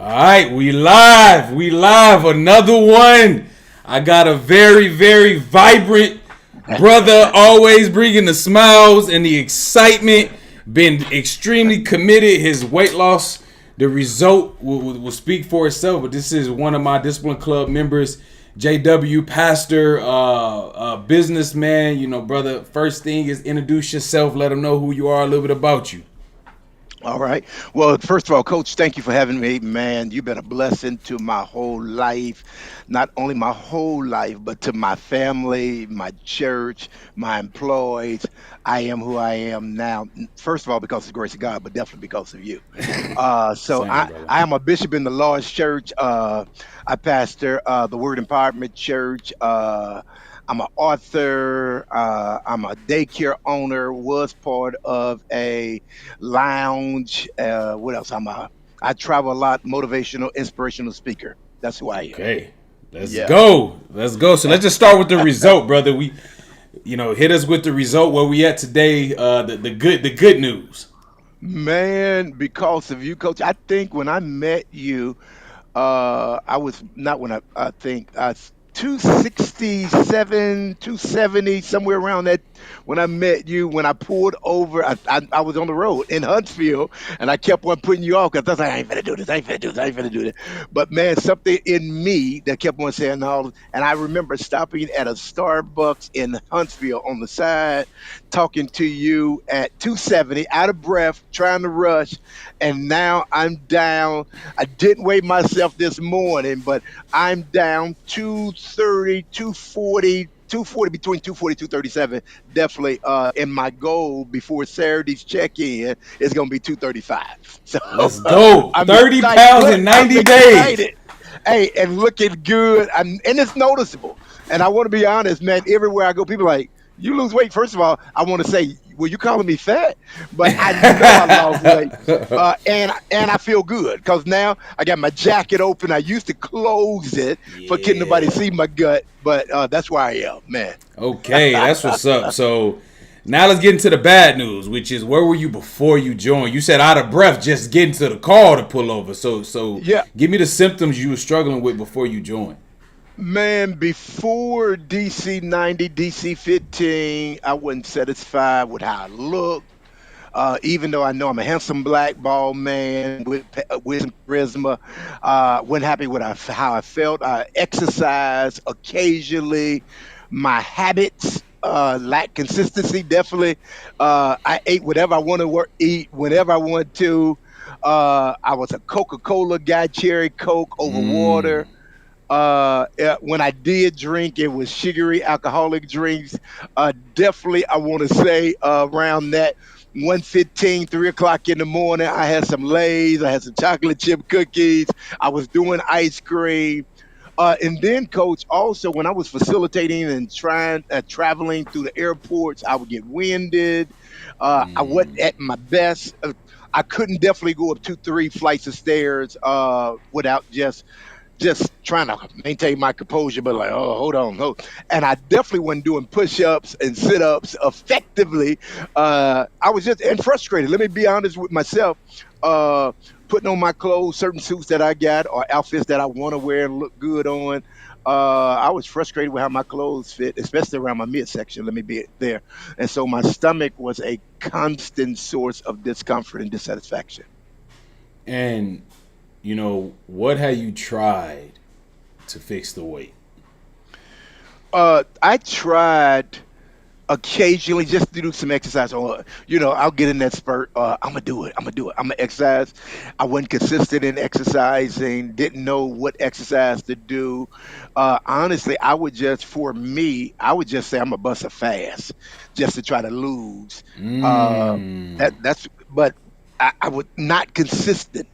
right, we live. We live. Another one. I got a very, very vibrant brother, always bringing the smiles and the excitement. Been extremely committed. His weight loss, the result will speak for itself. But this is one of my Discipline Club members, JW, pastor, businessman. You know, brother. First thing is introduce yourself. Let them know who you are, a little bit about you. All right. Well, first of all, Coach, thank you for having me, man. You've been a blessing to my whole life, not only my whole life, but to my family, my church, my employees. I am who I am now. First of all, because of the grace of God, but definitely because of you. So Same, I, brother. I am a bishop in the Lord's Church. I pastor the Word Empowerment Church. I'm an author. I'm a daycare owner. Was part of a lounge. What else? I travel a lot. Motivational, inspirational speaker. That's who I am. Okay, let's Yeah. go. Let's go. So let's just start with the result, brother. Hit us with the result. Where we at today? The good news. Man, because of you, Coach, I think when I met you, I was not when I think 267, 270, somewhere around that. When I met you, when I pulled over, I was on the road in Huntsville, and I kept on putting you off because I was like, I ain't finna do this, I ain't finna do this, I ain't finna do this. But man, something in me that kept on saying no. And I remember stopping at a Starbucks in Huntsville on the side, talking to you at 270, out of breath, trying to rush, and now I'm down. I didn't weigh myself this morning, but I'm down 230, 240, 240, between 240 237. Definitely in my goal before Saturday's check-in is going to be 235. So Let's go. I'm 30 pounds excited. in I'm 90 days. excited. Hey, and looking good. And it's noticeable. And I want to be honest, man, everywhere I go, people are like, you lose weight. First of all, I want to say, well, you calling me fat? But I know I lost weight. And I feel good because now I got my jacket open. I used to close it for couldn't nobody Yeah. see my gut, but that's where I am, man. Okay, that's what's up. So now let's get into the bad news, which is where were you before you joined? You said out of breath, just getting to the car to pull over. So Yeah, give me the symptoms you were struggling with before you joined. man. Before DC 90, DC 15, I wasn't satisfied with how I looked. Even though I know I'm a handsome black bald man with some charisma, wasn't happy with how I felt. I exercise occasionally. My habits lack consistency. Definitely, I ate whatever I want to eat whenever I want to. I was a Coca-Cola guy, cherry Coke over Mm. water. When I did drink, it was sugary alcoholic drinks. Definitely, I want to say around that 1:15, 3 o'clock in the morning, I had some Lay's, I had some chocolate chip cookies, I was doing ice cream. And then, coach, also when I was facilitating and trying traveling through the airports, I would get winded. I wasn't at my best. I couldn't definitely go up 2, 3 flights of stairs without just trying to maintain my composure, but like, oh, hold on, hold. And I definitely wasn't doing push-ups and sit-ups effectively. I was just and frustrated. Let me be honest with myself. Uh, Putting on my clothes, certain suits that I got or outfits that I want to wear and look good on. I was frustrated with how my clothes fit, especially around my midsection. Let me be there. And so my stomach was a constant source of discomfort and dissatisfaction. And what have you tried to fix the weight? I tried occasionally just to do some exercise or I'll get in that spurt. I'm gonna exercise. I wasn't consistent in exercising, didn't know what exercise to do. Honestly, for me, I would just say I'm a bust a fast just to try to lose. uh, Mm. that's but I would not consistent.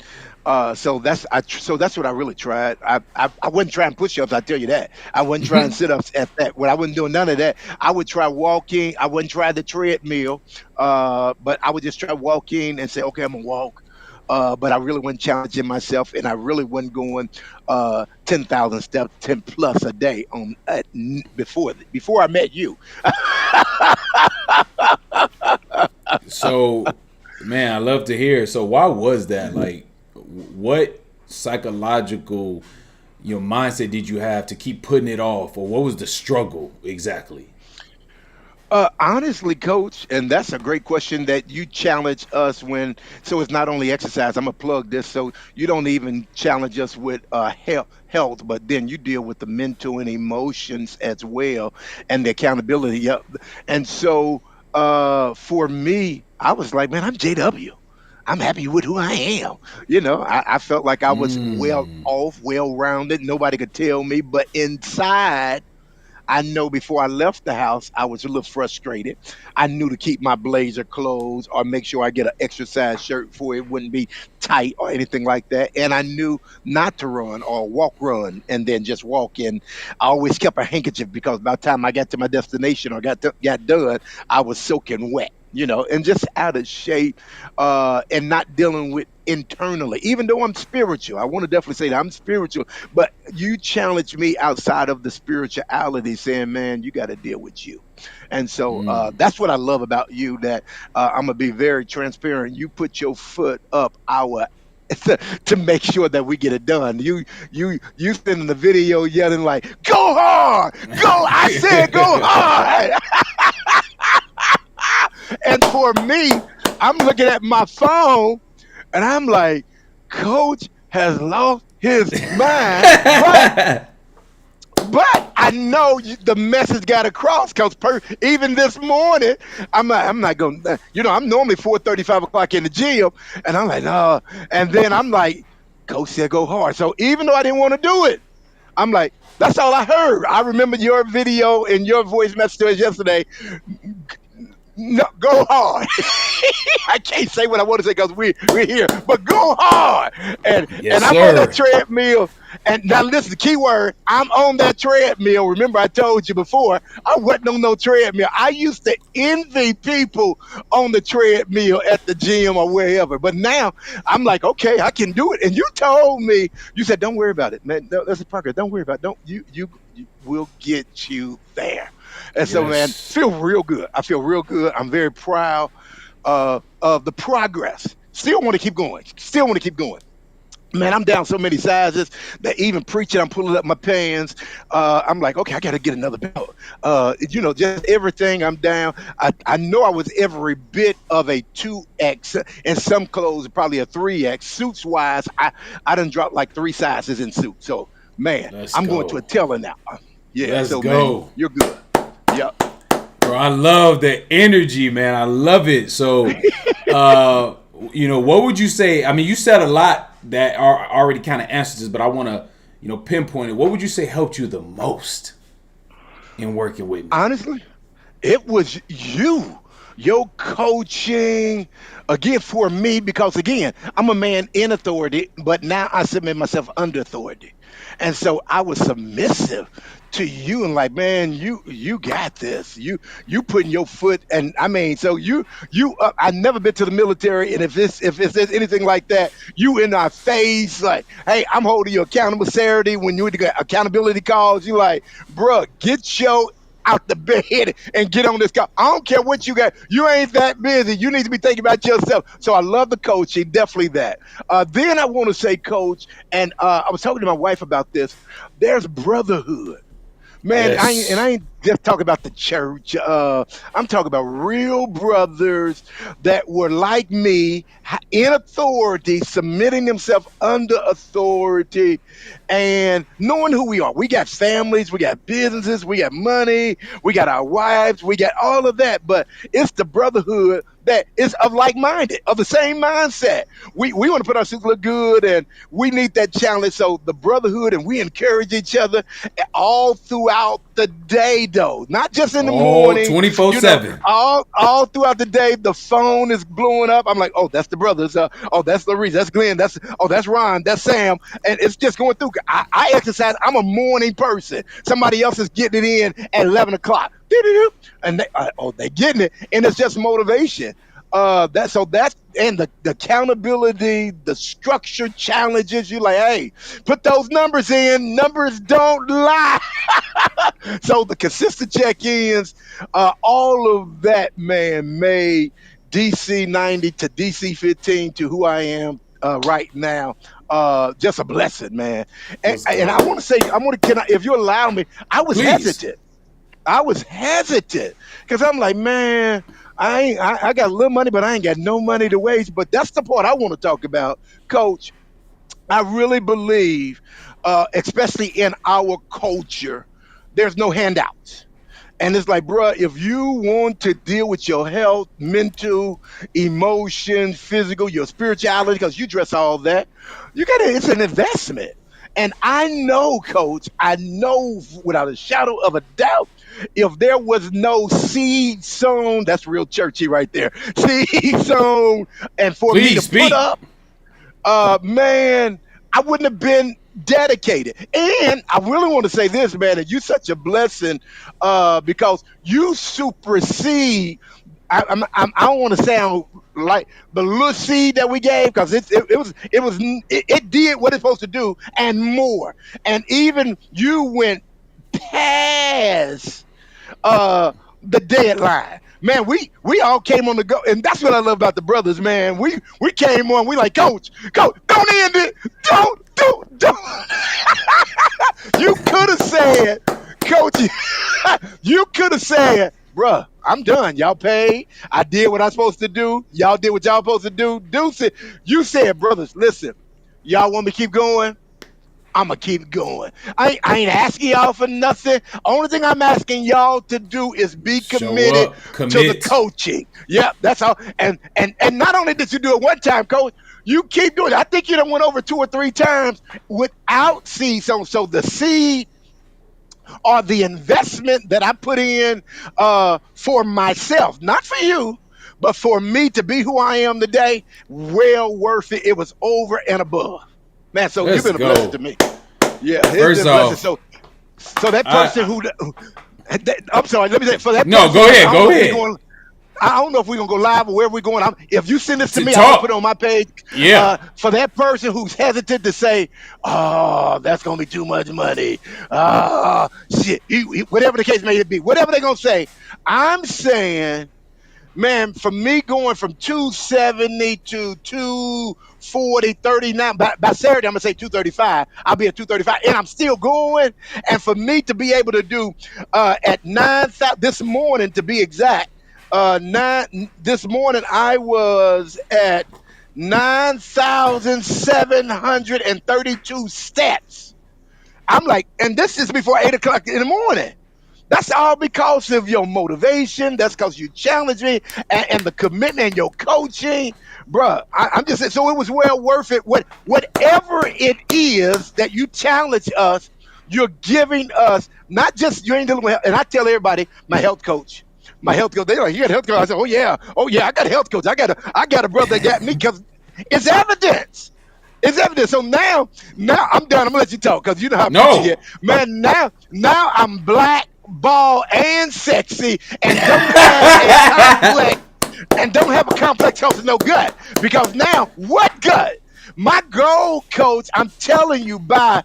So that's what I really tried. I wasn't trying push-ups. I tell you that. I wasn't trying sit-ups at that. When I wasn't doing none of that, I would try walking. I wouldn't try the treadmill, but I would just try walking and say, okay, I'm gonna walk. But I really wasn't challenging myself, and I really wasn't going 10,000 steps, 10 plus a day before I met you. So, man, I love to hear. So, why was that? Like, what? psychological mindset did you have to keep putting it off, or what was the struggle exactly? Honestly, coach, and that's a great question that you challenge us when. So it's not only exercise. I'm gonna plug this. So you don't even challenge us with health, but then you deal with the mental and emotions as well, and the accountability. Yep. And so for me, I was like, man, I'm JW. I'm happy with who I am. I felt like I was well Mm. off, well rounded. Nobody could tell me, but inside. I know before I left the house, I was a little frustrated. I knew to keep my blazer closed or make sure I get an exercise shirt for it wouldn't be tight or anything like that. And I knew not to run or walk run and then just walk in. I always kept a handkerchief because by the time I got to my destination or got done, I was soaking wet. And just out of shape, and not dealing with internally. Even though I'm spiritual, I want to definitely say that I'm spiritual, but you challenge me outside of the spirituality, saying, "Man, you got to deal with you." And so Mm. that's what I love about you. That I'm gonna be very transparent. You put your foot up our to make sure that we get it done. You sending the video yelling like, "Go hard, go!" I said, "Go hard." And for me, I'm looking at my phone and I'm like, Coach has lost his mind, but I know the message got across because even this morning, I'm not going. to I'm normally 4:30, 5 o'clock in the gym, and I'm like, no. And then I'm like, Coach said go hard. So even though I didn't want to do it, I'm like, that's all I heard. I remember your video and your voice message to us yesterday. No, go hard. I can't say what I want to say because we're here, but go hard. And Yes, I'm on that sir. treadmill. And now listen, the key word, I'm on that treadmill. Remember, I told you before, I wasn't on no treadmill. I used to envy people on the treadmill at the gym or wherever. But now I'm like, okay, I can do it. And you told me, you said, don't worry about it, man. No, that's the progress. Don't worry about it. Don't you will get you there. And so, man, Yes. feel real good. I feel real good. I'm very proud of the progress. Still want to keep going. Still want to keep going. Man, I'm down so many sizes that even preaching, I'm pulling up my pants. I'm like, okay, I got to get another belt. Just everything I'm down. I know I was every bit of a 2X, and some clothes probably a 3X. Suits wise, I done dropped like three sizes in suits. So, man, Let's I'm going to go. a tailor now. Yeah, Let's so, man, go. you're good. Yep. Bro, I love the energy, man. I love it. So, uh, what would you say? I mean, you said a lot that are already kind of answers this, but I want to, pinpoint it. What would you say helped you the most in working with me? Honestly, it was you, your coaching, again, for me, because again, I'm a man in authority, but now I submit myself under authority. And so I was submissive to you and like, man, you got this. You putting your foot, and I mean, so I never been to the military, and if it's anything like that, you in our face, like, hey, I'm holding you accountable Saturday when you get accountability calls, you like, bruh, get your out the bed and get on this call. I don't care what you got. You ain't that busy. You need to be thinking about yourself. So I love the coaching, definitely that. Then I want to say, coach, and I was talking to my wife about this. There's brotherhood. Man, I Yes. ain't just talking about the church. I'm talking about real brothers that were like me, in authority, submitting themselves under authority, and knowing who we are. We got families, we got businesses, we got money, we got our wives, we got all of that. But it's the brotherhood that is of like-minded, of the same mindset. We want to put ourselves look good, and we need that challenge. So the brotherhood, and we encourage each other all throughout the day, though, not just in the All morning. 24 7. All throughout the day, the phone is blowing up. I'm like, oh, that's the brothers. Oh, that's Larice. That's Glenn. That's Ron. That's Sam. And it's just going through. I exercise. I'm a morning person. Somebody else is getting it in at 11 o'clock. And they getting it, and it's just motivation. That's and the accountability, the structure challenges. You like, hey, put those numbers in. Numbers don't lie. So the consistent check-ins, all of that, man, made DC 90 to DC 15 to who I am right now. Just a blessing, man. And, Let's and I want go. to say, if you allow me, I was Please. hesitant. I was hesitant because I'm like, man, I got a little money, but I ain't got no money to waste. But that's the part I want to talk about, Coach. I really believe, especially in our culture, there's no handouts. And it's like, bruh, if you want to deal with your health, mental, emotions, physical, your spirituality, because you dress all that, it's an investment. And I know, coach, I know without a shadow of a doubt, if there was no seed sown, that's real churchy right there, seed sown, and for me to Please put speak. up, man, I wouldn't have been dedicated. And I really want to say this, man, that you're such a blessing because you supersede. I don't want to sound like the little seed that we gave because it did what it's supposed to do and more. And even you went past the deadline. Man, we all came on the go, and that's what I love about the brothers, man. We came on, we like, coach, don't end it, don't. You could have said, coach, you could have said, bruh, I'm done. Y'all paid. I did what I'm supposed to do. Y'all did what y'all supposed to do. Deuce it. You said, brothers, listen, y'all want me to keep going? I'm gonna keep going. I ain't asking y'all for nothing. Only thing I'm asking y'all to do is be Show committed up. to the Commit. coaching. Yep, that's all. And not only did you do it one time, coach, you keep doing it. I think you done went over 2 or 3 times without seed. So the seed or the investment that I put in for myself, not for you, but for me to be who I am today, well worth it. It was over and above. Man, so you've Let's been a blessing go. to me. Yeah, it's been First a blessing. off, So that person I I'm sorry, let me say for that no, person, go man, ahead. Go ahead. I don't know if we're gonna go live or where we're going. If you send this to To me, I'm gonna put it talk. on my page. Yeah. For that person who's hesitant to say, "Oh, that's gonna be too much money," shit, whatever the case may be, whatever they're gonna say, I'm saying, man, for me going from 270 to 240, 39, by Saturday, I'm going to say 235. I'll be at 235, and I'm still going. And for me to be able to do at 9,000 this morning, to be exact, this morning I was at 9,732 steps. I'm like, and this is before 8 o'clock in the morning. That's all because of your motivation. That's because you challenge me and the commitment and your coaching, bruh. I'm just saying. So it was well worth it. Whatever it is that you challenge us, you're giving us not just you ain't dealing with. And I tell everybody, my health coach. They're like, you got a health coach. I said, oh yeah, I got a health coach. I got a brother that got me because it's evidence. It's evidence. So now I'm done. I'm gonna let you talk because you know how preachy No. get. Man, now I'm black, bald, and sexy, and don't have a complex, cause of no gut. Because now, what gut? My goal, coach, I'm telling you, by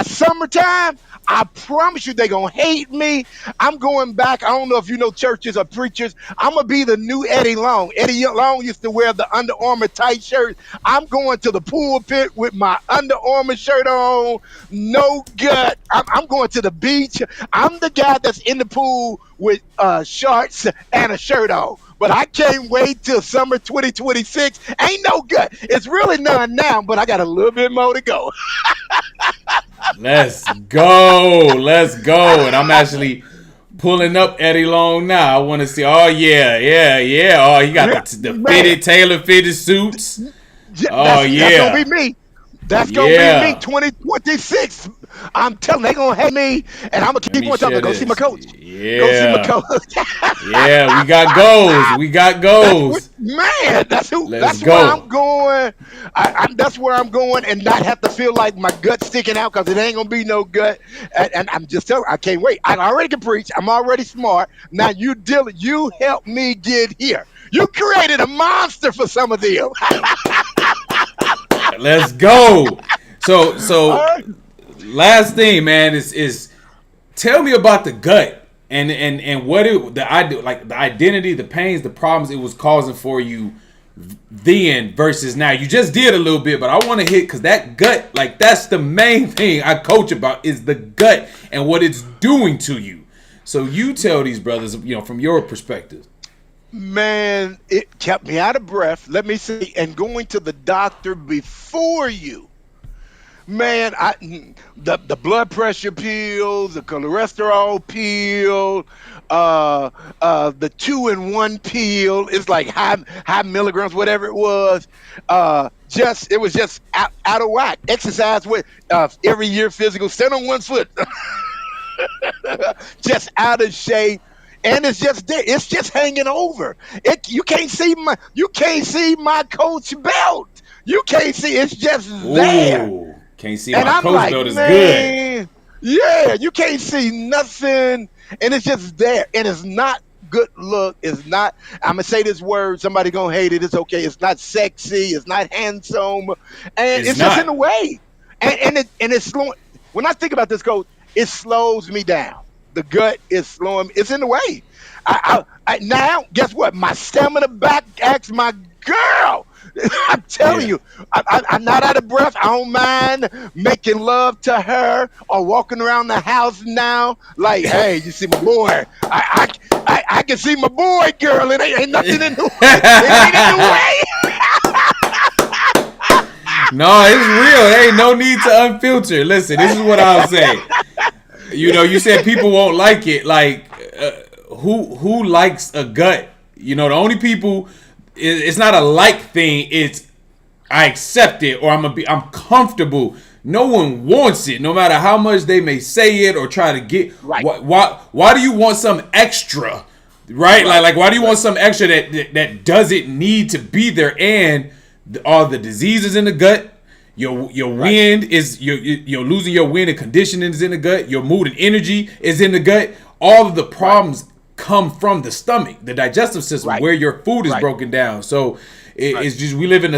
summertime, I promise you they're gonna hate me. I'm going back. I don't know if you know churches or preachers. I'm gonna be the new Eddie Long. Eddie Long used to wear the Under Armour tight shirt. I'm going to the pulpit with my Under Armour shirt on, no gut. I'm going to the beach. I'm the guy that's in the pool with shorts and a shirt on. But I can't wait till summer 2026. Ain't no gut. It's really none now, but I got a little bit more to go. Let's go. Let's go. And I'm actually pulling up Eddie Long now. I want to see. Oh yeah, yeah, yeah. Oh, he got Yeah, the man. fitted, tailor fitted suits. Yeah, Oh that's gonna be yeah, me. That's gonna be me. yeah. 2026. I'm telling they gonna hate me, and I'm gonna Let keep me on telling share them. Go see my this. coach. Go see my Yeah, coach. yeah. We got goals. We got That's what, goals. man. That's who. Let's That's where I'm go. going. That's where I'm going, and not have to feel like my gut sticking out because it ain't gonna be no gut. And I'm just telling. I can't wait. I already can preach. I'm already smart. Now you deal. You help me get here. You created a monster for some of them. Let's go. So All so right. last thing, man, is tell me about the gut and what it the idea like the identity, the pains, the problems it was causing for you then versus now? You just did a little bit, but I want to hit because that gut, like that's the main thing I coach about is the gut and what it's doing to you. So you tell these brothers, from your perspective. Man, it kept me out of breath. Let me see. And going to the doctor before you. Man, the blood pressure pills, the cholesterol pill, the 2-in-1 pill. It's like high milligrams, whatever it was. Just it was just out of whack. Exercise with every year, physical, stand on one foot, just out of shape. And it's just there. It's just hanging over. You can't see my coach belt. You can't see. It's just there. Ooh, can't see And my I'm coach like, belt is good. man, yeah, you can't see nothing, and it's just there, and it's not good look. It's not. I'm gonna say this word. Somebody gonna hate it. It's okay. It's not sexy. It's not handsome, and It's it's just in not. the way. And it's slowing. When I think about this, coach, it slows me down. The gut is slowing. It's in the way. Now, guess what? My stamina back acts my girl. I'm telling Yeah. you, I'm not out of breath. I don't mind making love to her or walking around the house now. Like, hey, you see my boy? I can see my boy, girl. It ain't nothing in the way. It ain't in the way. No, it's real. There ain't no need to unfilter. Listen, this is what I'll say. You said people won't like it. Like, who likes a gut? The only people. It's not a like thing. It's I accept it or I'm comfortable. No one wants it, no matter how much they may say it or try to get. Right, Why do you want some extra? Right? right, Like why do you right, want some extra that doesn't need to be there? And all the diseases in the gut. Your right, wind is you're losing your wind and conditioning is in the gut. Your mood and energy is in the gut. All of the right, problems come from the stomach, the digestive system, right, where your food is right, broken down. So right. it's just we live in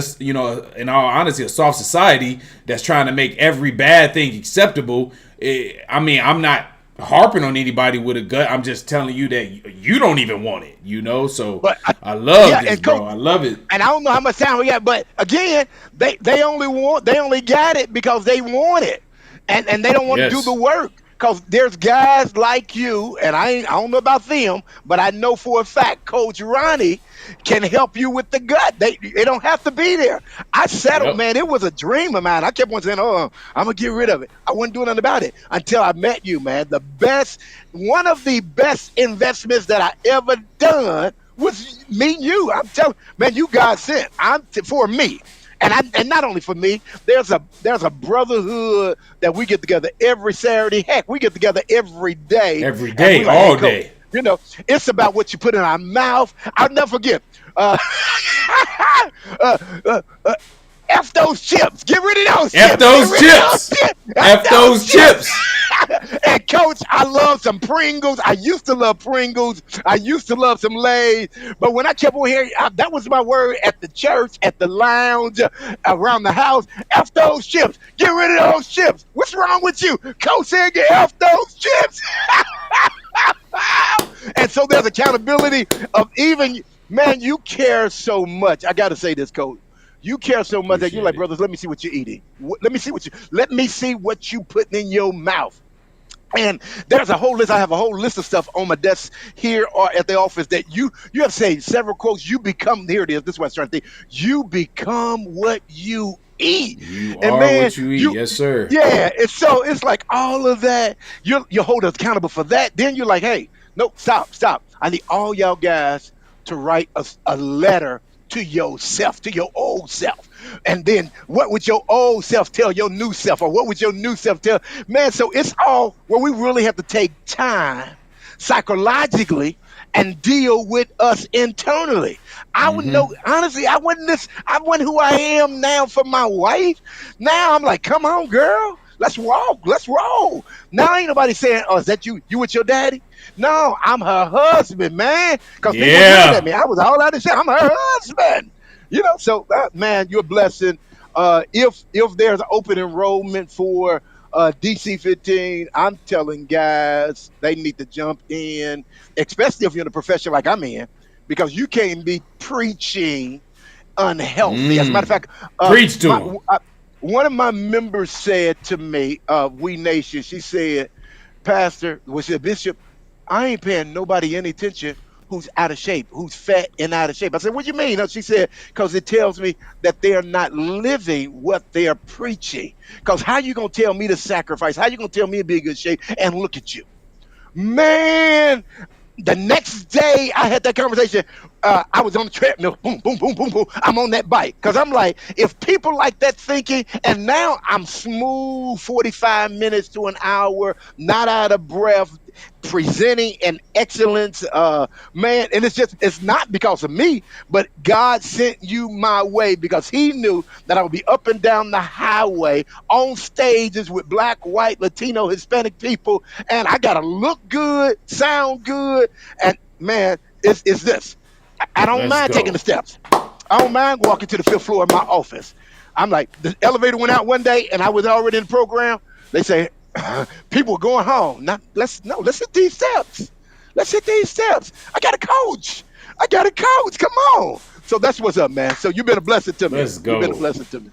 in all honesty, a soft society that's trying to make every bad thing acceptable. I mean, I'm not harping on anybody with a gut. I'm just telling you that you don't even want it. So But I love yeah, this, and bro. coach, I love it. and I don't know how much time we got, but again, they only got it because they want it, and they don't want to do the Yes. work. Because there's guys like you, and I don't know about them, but I know for a fact Coach Ronnie can help you with the gut. They don't have to be there. I settled, Yep. man. It was a dream of mine. I kept on saying, "Oh, I'm gonna get rid of it." I wasn't doing nothing about it until I met you, man. One of the best investments that I ever done was meeting you. I'm telling, man, you guys sent. For me. And not only for me, there's a brotherhood that we get together every Saturday. Heck, we get together every day, Every and day, we like, hey, all coach, day. it's about what you put in our mouth. I'll never forget. Uh, uh, uh, uh, F those chips. Get rid of those F chips. Get those rid of those chips. chips. F F those those chips. chips. And coach, I love some Pringles. I used to love Pringles. I used to love some Lay's. But when I kept on hearing, that was my word at the church, at the lounge, around the house. F those chips. Get rid of those chips. What's wrong with you? Coach said, get F those chips. And so there's accountability of even, man, you care so much. I got to say this, coach. You care so much that you're Appreciate like, it. brothers, let me see what you're eating. Let me see what you putting in your mouth. And there's a whole list. I have a whole list of stuff on my desk here or at the office that you have said several quotes. You become, here it is. This is what I'm trying to think. You become what you eat. You And are man, what you eat. you Yes, sir. yeah, it's like all of that. You hold us accountable for that. Then you're like, hey, no, stop. I need all y'all guys to write a letter to yourself, to your old self. And then what would your old self tell your new self? Or what would your new self tell? Man, so it's all where we really have to take time psychologically and deal with us internally. I would Mm-hmm. know honestly, I wasn't who I am now for my wife. Now I'm like, come on, girl. Let's walk. Let's roll. Now ain't nobody saying, oh, is that you? You with your daddy? No, I'm her husband, man. Because people was looking at Yeah. me. I was all out of shit. I'm her husband. So man, you're a blessing. If there's open enrollment for DC 15, I'm telling guys they need to jump in, especially if you're in a profession like I'm in, because you can't be preaching unhealthy. As a matter of Mm. fact, Preach to my him. one of my members said to me, "We Nation," she said, "Pastor," was a bishop, "I ain't paying nobody any attention who's out of shape, who's fat and out of shape." I said, "What do you mean?" She said, "Because it tells me that they are not living what they are preaching. Because how you gonna tell me to sacrifice? How you gonna tell me to be in good shape? And look at you, man." The next day I had that conversation, I was on the treadmill, boom, boom, boom, boom, boom. I'm on that bike because I'm like, if people like that thinking, and now I'm smooth 45 minutes to an hour, not out of breath, presenting an excellence, man. And it's not because of me, but God sent you my way because He knew that I would be up and down the highway on stages with black, white, Latino, Hispanic people, and I gotta look good, sound good, and man, it's this. I don't Let's mind taking go. the steps. I don't mind walking to the fifth floor of my office. I'm like, the elevator went out one day, and I was already in the program. They say people are going home. Now let's hit these steps. Let's hit these steps. I got a coach. I got a coach. Come on. So that's what's up, man. So you've been a blessing to me. Let's You've been a go. blessing to me.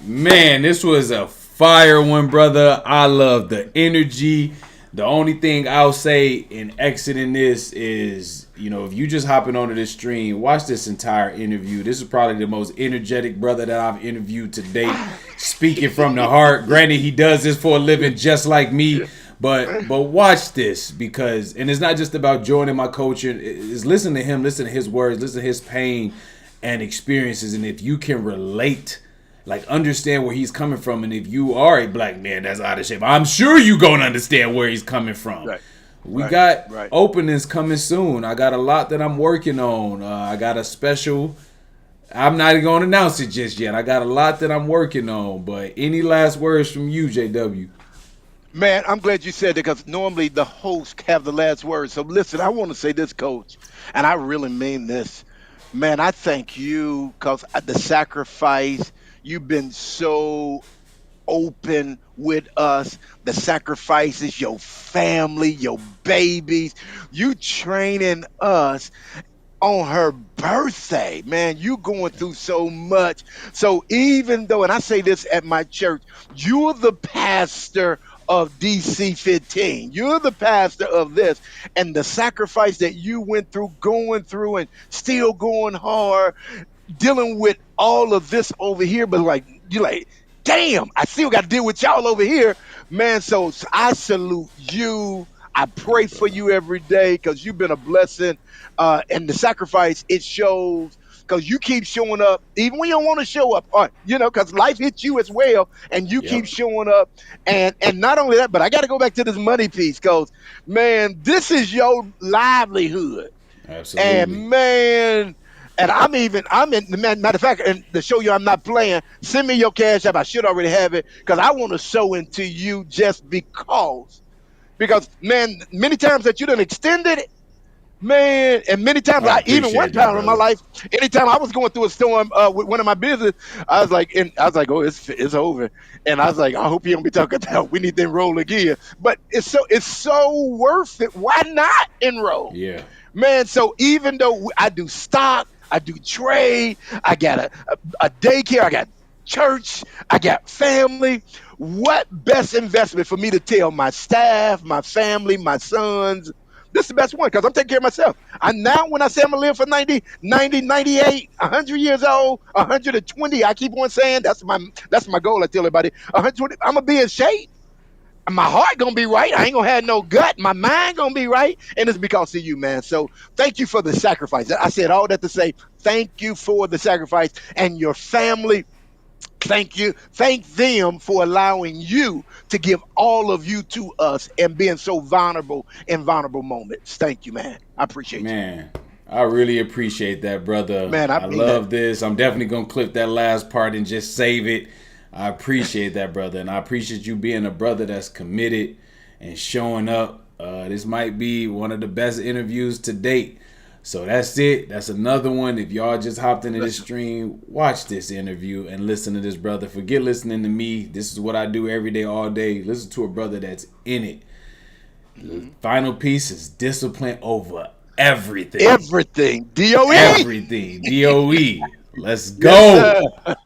Man, this was a fire one, brother. I love the energy. The only thing I'll say in exiting this is, if you just hopping onto this stream, watch this entire interview. This is probably the most energetic brother that I've interviewed to date, speaking from the heart. Granted, he does this for a living just like me, but watch this because, and it's not just about joining my culture. It's listen to him, listen to his words, listen to his pain and experiences, and if you can relate, like understand where he's coming from, and if you are a black man that's out of shape, I'm sure you gonna understand where he's coming from. Right. We Right. got Right. openings coming soon. I got a lot that I'm working on. I got a special. I'm not even gonna announce it just yet. I got a lot that I'm working on. But any last words from you, JW? Man, I'm glad you said that because normally the hosts have the last word. So listen, I want to say this, Coach, and I really mean this. Man, I thank you because the sacrifice, you've been so open with us. The sacrifices, your family, your babies, you training us on her birthday. Man, you going through so much. So even though, and I say this at my church, you're the pastor of DC 15. You're the pastor of this. And the sacrifice that you went through, going through and still going hard, dealing with all of this over here, but like you're like, damn, I still got to deal with y'all over here, man. So I salute you. I pray for you every day because you've been a blessing, and the sacrifice it shows because you keep showing up even when you don't want to show up, or because life hits you as well, and you keep Yep, showing up, and not only that, but I got to go back to this money piece because man, this is your livelihood. absolutely. And man, and I'm in matter of fact, and to show you I'm not playing, send me your cash app. I should already have it because I want to sow into you just because. Because man, many times that you done extended it, man, and many times I even one appreciate that, time in my brother. life, anytime I was going through a storm with one of my business, I was like, oh, it's over, and I was like, I hope you don't be talking about we need to enroll again. But it's so worth it. Why not enroll? Yeah, Man, so even though I do stock, I do trade, I got a daycare, I got church, I got family. What best investment for me to tell my staff, my family, my sons? This is the best one because I'm taking care of myself. I now when I say I'm gonna live for 90, 98, 100 years old, 120, I keep on saying that's my goal. I tell everybody 120. I'm gonna be in shape. My heart gonna be right. I ain't gonna have no gut. My mind gonna be right, and it's because of you, man. So thank you for the sacrifice. I said all that to say thank you for the sacrifice and your family. Thank you. Thank them for allowing you to give all of you to us and being so vulnerable in vulnerable moments. Thank you, man. I appreciate you, man. I really appreciate that, brother. man. I I mean that. love this. I'm definitely gonna clip that last part and just save it. I appreciate that, brother, and I appreciate you being a brother that's committed and showing up. This might be one of the best interviews to date. So that's it. That's another one. If y'all just hopped into this Listen, stream, watch this interview and listen to this brother. Forget listening to me. This is what I do every day, all day. Listen to a brother that's in it. The mhm. final piece is discipline over everything. Everything. DOE. Everything. DOE. Let's Yes, go. sir.